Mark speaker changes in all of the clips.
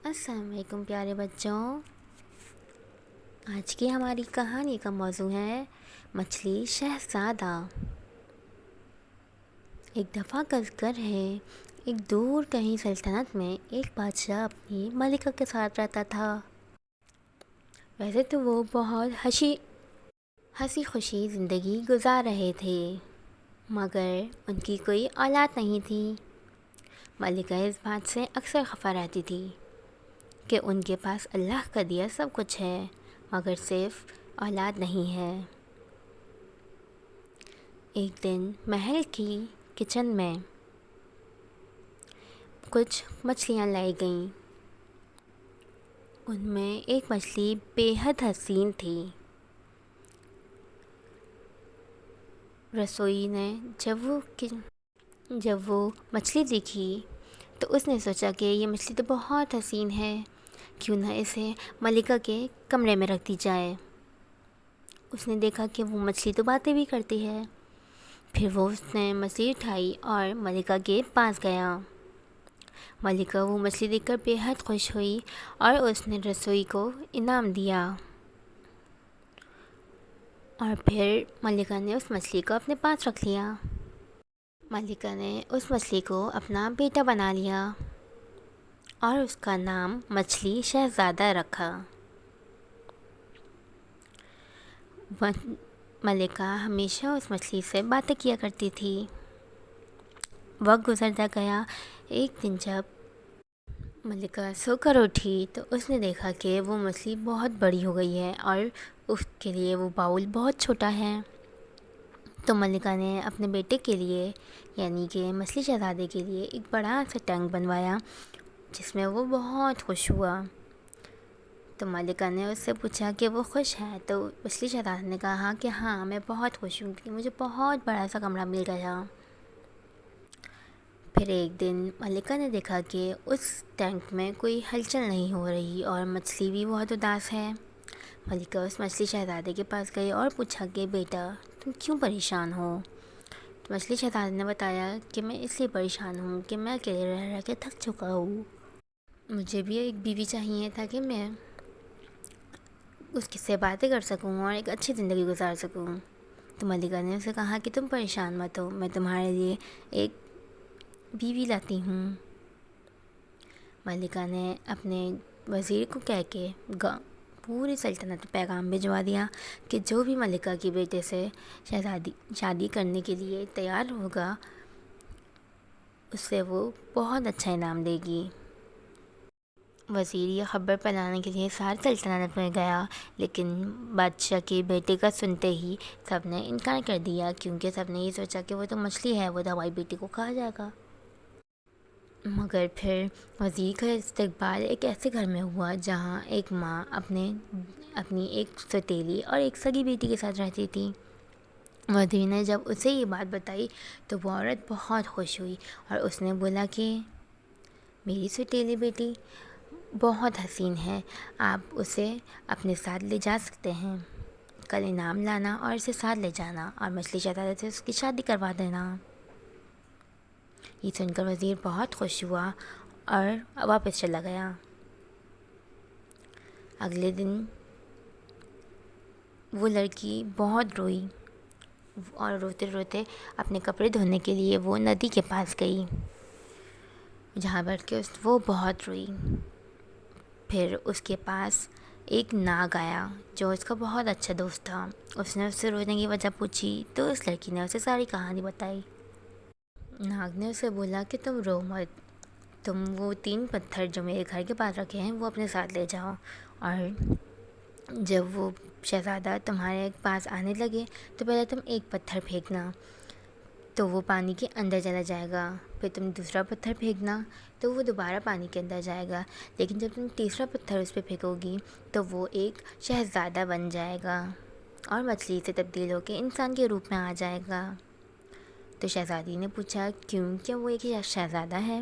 Speaker 1: السلام علیکم پیارے بچوں، آج کی ہماری کہانی کا موضوع ہے مچھلی شہزادہ۔ ایک دفعہ کا ذکر ہے، ایک دور کہیں سلطنت میں ایک بادشاہ اپنی ملکہ کے ساتھ رہتا تھا۔ ویسے تو وہ بہت ہنسی خوشی زندگی گزار رہے تھے، مگر ان کی کوئی اولاد نہیں تھی۔ ملکہ اس بات سے اکثر خفا رہتی تھی کہ ان کے پاس اللہ کا دیا سب کچھ ہے مگر صرف اولاد نہیں ہے۔ ایک دن محل کی کچن میں کچھ مچھلیاں لائی گئیں۔ ان میں ایک مچھلی بے حد حسین تھی۔ رسوئی نے جب وہ مچھلی دیکھی تو اس نے سوچا کہ یہ مچھلی تو بہت حسین ہے، کیوں نہ اسے ملکہ کے کمرے میں رکھ دی جائے۔ اس نے دیکھا کہ وہ مچھلی تو باتیں بھی کرتی ہے۔ پھر اس نے مچھلی اٹھائی اور ملکہ کے پاس گیا۔ ملکہ وہ مچھلی دیکھ کر بے حد خوش ہوئی اور اس نے رسوئی کو انعام دیا، اور پھر ملکہ نے اس مچھلی کو اپنے پاس رکھ لیا۔ ملکہ نے اس مچھلی کو اپنا بیٹا بنا لیا اور اس کا نام مچھلی شہزادہ رکھا۔ ملکہ ہمیشہ اس مچھلی سے باتیں کیا کرتی تھی۔ وقت گزرتا گیا۔ ایک دن جب ملکہ سو کر اٹھی تو اس نے دیکھا کہ وہ مچھلی بہت بڑی ہو گئی ہے اور اس کے لیے وہ باؤل بہت چھوٹا ہے۔ تو ملکہ نے اپنے بیٹے کے لیے یعنی کہ مچھلی شہزادے کے لیے ایک بڑا سا ٹینک بنوایا جس میں وہ بہت خوش ہوا۔ تو ملکہ نے اس سے پوچھا کہ وہ خوش ہے، تو مچھلی شہزادے نے کہا کہ ہاں میں بہت خوش ہوں کہ مجھے بہت بڑا سا کمرہ مل گیا۔ پھر ایک دن ملکہ نے دیکھا کہ اس ٹینک میں کوئی ہلچل نہیں ہو رہی اور مچھلی بھی بہت اداس ہے۔ ملکہ اس مچھلی شہزادے کے پاس گئی اور پوچھا کہ بیٹا تم کیوں پریشان ہو؟ تو مچھلی شہزادے نے بتایا کہ میں اس لیے پریشان ہوں کہ میں اکیلے رہ رہ کے تھک چکا ہوں، مجھے بھی ایک بیوی چاہیے تاکہ میں اس سے باتیں کر سکوں اور ایک اچھی زندگی گزار سکوں۔ تو ملکہ نے اسے کہا کہ تم پریشان مت ہو، میں تمہارے لیے ایک بیوی لاتی ہوں۔ ملکہ نے اپنے وزیر کو کہہ کے پوری سلطنت میں پیغام بھجوا دیا کہ جو بھی ملکہ کے بیٹے سے شادی کرنے کے لیے تیار ہوگا اس سے وہ بہت اچھا انعام دے گی۔ وزیر یہ خبر پھیلانے کے لیے ساری سلطنت میں گیا، لیکن بادشاہ کے بیٹے کا سنتے ہی سب نے انکار کر دیا، کیونکہ سب نے یہ سوچا کہ وہ تو مچھلی ہے، وہ تو ہماری بیٹی کو کھا جائے گا۔ مگر پھر وزیر کا استقبال ایک ایسے گھر میں ہوا جہاں ایک ماں اپنی ایک سوتیلی اور ایک سگی بیٹی کے ساتھ رہتی تھی۔ وزیر نے جب اسے یہ بات بتائی تو وہ عورت بہت خوش ہوئی اور اس نے بولا کہ میری سوتیلی بیٹی بہت حسین ہے، آپ اسے اپنے ساتھ لے جا سکتے ہیں، کل انعام لانا اور اسے ساتھ لے جانا اور مچھلی شہزادے سے اس کی شادی کروا دینا۔ یہ سن کر وزیر بہت خوش ہوا اور واپس چلا گیا۔ اگلے دن وہ لڑکی بہت روئی اور روتے روتے اپنے کپڑے دھونے کے لیے وہ ندی کے پاس گئی، جہاں بیٹھ کے وہ بہت روئی۔ پھر اس کے پاس ایک ناگ آیا جو اس کا بہت اچھا دوست تھا۔ اس نے اس سے رونے کی وجہ پوچھی تو اس لڑکی نے اسے ساری کہانی بتائی۔ ناگ نے اسے بولا کہ تم رو مت، تم وہ 3 پتھر جو میرے گھر کے پاس رکھے ہیں وہ اپنے ساتھ لے جاؤ، اور جب وہ شہزادہ تمہارے پاس آنے لگے تو پہلے تم ایک پتھر پھینکنا تو وہ پانی کے اندر چلا جائے گا، پھر تم دوسرا پتھر پھینکنا تو وہ دوبارہ پانی کے اندر جائے گا، لیکن جب تم تیسرا پتھر اس پہ پھینکو گی تو وہ ایک شہزادہ بن جائے گا اور مچھلی سے تبدیل ہو کے انسان کے روپ میں آ جائے گا۔ تو شہزادی نے پوچھا کیوں، کیا وہ ایک شہزادہ ہے؟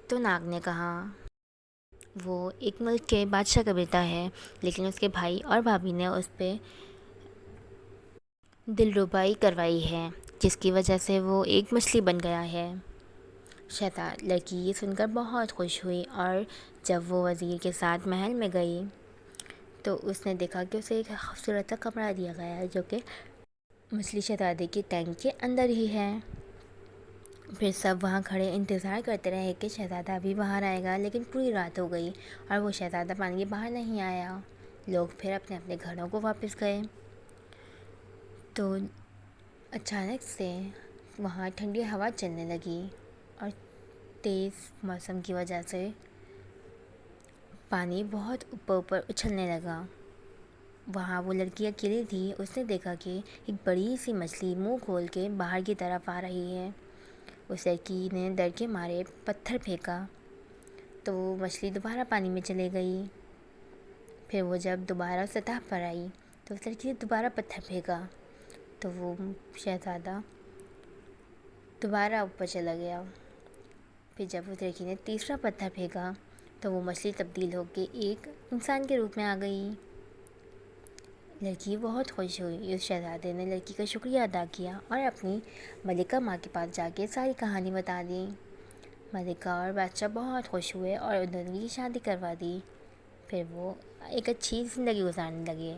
Speaker 1: تو ناگ نے کہا وہ ایک ملک کے بادشاہ کا بیٹا ہے، لیکن اس کے بھائی اور بھابھی نے اس پہ دلربائی کروائی ہے، جس کی وجہ سے وہ ایک مچھلی بن گیا ہے۔ لڑکی یہ سن کر بہت خوش ہوئی، اور جب وہ وزیر کے ساتھ محل میں گئی تو اس نے دیکھا کہ اسے ایک خوبصورت سا کمرہ دیا گیا ہے جو کہ مچھلی شہزادے کے ٹینک کے اندر ہی ہے۔ پھر سب وہاں کھڑے انتظار کرتے رہے کہ شہزادہ ابھی باہر آئے گا، لیکن پوری رات ہو گئی اور وہ شہزادہ پانی کے باہر نہیں آیا۔ لوگ پھر اپنے اپنے گھروں کو واپس گئے تو اچانک سے وہاں ٹھنڈی ہوا چلنے لگی اور تیز موسم کی وجہ سے پانی بہت اوپر اوپر اچھلنے لگا۔ وہاں وہ لڑکی اکیلی تھی، اس نے دیکھا کہ ایک بڑی سی مچھلی منہ کھول کے باہر کی طرف آ رہی ہے۔ اس لڑکی نے ڈر کے مارے پتھر پھینکا تو وہ مچھلی دوبارہ پانی میں چلے گئی۔ پھر وہ جب دوبارہ سطح پر آئی تو اس لڑکی نے دوبارہ پتھر پھینکا تو وہ شہزادہ دوبارہ اوپر چلا گیا۔ پھر جب اس لڑکی نے تیسرا پتھر پھینکا تو وہ مچھلی تبدیل ہو کے ایک انسان کے روپ میں آ گئی۔ لڑکی بہت خوش ہوئی۔ اس شہزادے نے لڑکی کا شکریہ ادا کیا اور اپنی ملکہ ماں کے پاس جا کے ساری کہانی بتا دی۔ ملکہ اور بادشاہ بہت خوش ہوئے اور انہوں نے کی شادی کروا دی۔ پھر وہ ایک اچھی زندگی گزارنے لگے۔